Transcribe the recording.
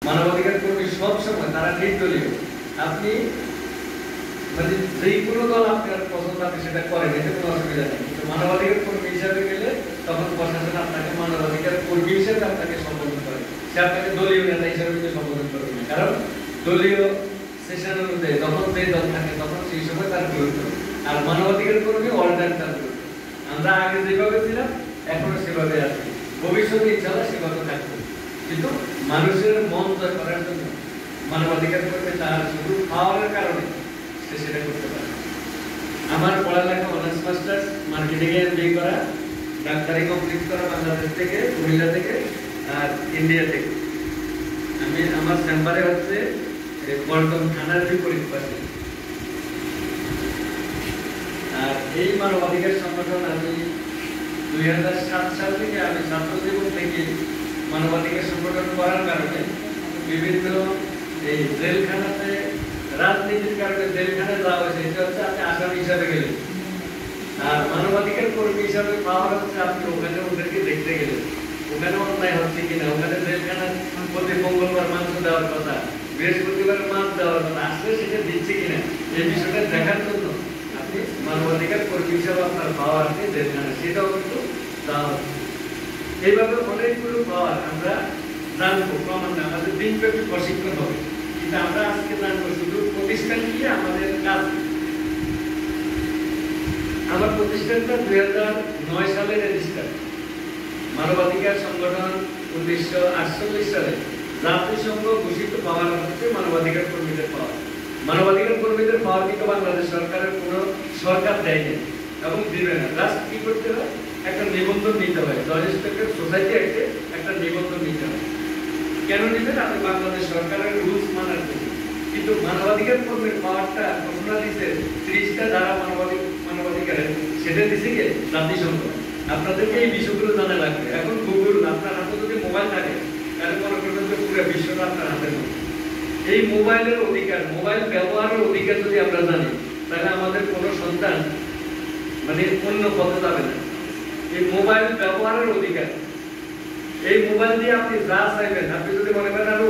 মানবাধিকার কর্মী সবসময় তারা নির্দলীয়। আপনি মানে যে কোনো দল আপনার পছন্দ আপনি সেটা করেন, এতে কোনো অসুবিধা নেই। কিন্তু মানবাধিকার কর্মী হিসাবে গেলে তখন প্রশাসন আপনাকে মানবাধিকার কর্মী হিসেবে আপনাকে সম্বোধন করে, সে আপনাকে দলীয় নেতা হিসেবে কিন্তু সম্বোধন করবে না। কারণ দলীয় সেশন অনুযায়ী যখন যে দল থাকে তখন সেই সময় তার গুরুত্ব, আর মানবাধিকার কর্মী অর্ডার তার গুরুত্ব। আমরা আগে যেভাবে ছিলাম এখনো সেভাবে আছি, ভবিষ্যতে ইনশাআল্লাহ সেভাবে থাকবো। কিন্তু মানুষের মন জয় করার জন্য মানবাধিকার কর্মী তার শুধু পাওয়ারের কারণে সে সেটা করতে পারে। আমার পড়ালেখা অনার্স মাস্টার্স মার্কেটিং এ এমবিএ করা, ডাক্তারি কমপ্লিট করা বাংলাদেশ থেকে, কুমিল্লা থেকে আর ইন্ডিয়া থেকে। আমি আমার চেম্বারে হচ্ছে পল্টন থানার বিপরীত পাশে। আর এই মানবাধিকার সংগঠন আমি 2007 সাল থেকে আমি ছাত্র জীবন থেকে মানবাধিকার সংগঠন করার কারণে বিভিন্ন এই জেলখানাতে রাজনীতির কারণে জেলখানায় যাওয়া হয়েছে। এটা হচ্ছে আপনি আসামি হিসাবে গেলেন, আর মানবাধিকার কর্মী হিসাবে পাওয়ার হচ্ছে আপনি ওখানে ওদেরকে দেখতে গেলেন, ওখানে অন্যায় হচ্ছে কিনা, ওখানে জেলখানার প্রতি মঙ্গলবার মাংস দেওয়ার কথা, বৃহস্পতিবার মাছ দেওয়ার কথা, আসলে সেটা দিচ্ছে কিনা এই বিষয়টা দেখার জন্য আপনি মানবাধিকার কর্মী হিসাবে আপনার পাওয়ারকে জেলখানা সেটাও কিন্তু দেওয়া হচ্ছে। এইভাবে অনেকগুলো পাওয়ার আমরা জানবো, ক্রমান্বয়ে আমাদের দিনব্যাপী প্রশিক্ষণ হবে। কিন্তু আমরা আজকে জানবো শুধু প্রতিষ্ঠান কি, আমাদের কাজ। আমার প্রতিষ্ঠানটা 2009 সালে রেজিস্টার। মানবাধিকার সংগঠন 1948 সালে জাতিসংঘ ঘোষিত পাওয়ার হচ্ছে মানবাধিকার কর্মীদের পাওয়ার। মানবাধিকার কর্মীদের পাওয়ার কিন্তু বাংলাদেশ সরকারের কোনো সরকার দেয়নি এবং দিবে না। জাস্ট কি করতে হয়, একটা নিবন্ধন নিতে হয়, লজিস্টিক্যাল সোসাইটি অ্যাক্টে একটা নিবন্ধন নিতে হয়। কেন নিবেন? আপনি বাংলাদেশ সরকারের রুলস মানার জন্য। কিন্তু মানবাধিকার কর্মীর পাওয়ারটা ঘোষণা দিচ্ছে 30টা ধারা মানবাধিকারের, সেটা দিচ্ছে কে? জাতিসংঘ। আপনাদেরকে এই বিষয়গুলো জানা লাগবে। এখন গুগল, আপনার হাতে যদি মোবাইল থাকে তাহলে মনে করবেন যে পুরো বিশ্বটা আপনার হাতের মধ্যে। এই মোবাইলের অধিকার, মোবাইল ব্যবহারের অধিকার যদি আমরা জানি তাহলে আমাদের কোনো সন্তান মানে অন্য পথে যাবে না। এই মোবাইল ব্যবহারের অধিকার, এই মোবাইল দিয়ে আপনি যা চাইবেন, আপনি যদি মনে করেন আমি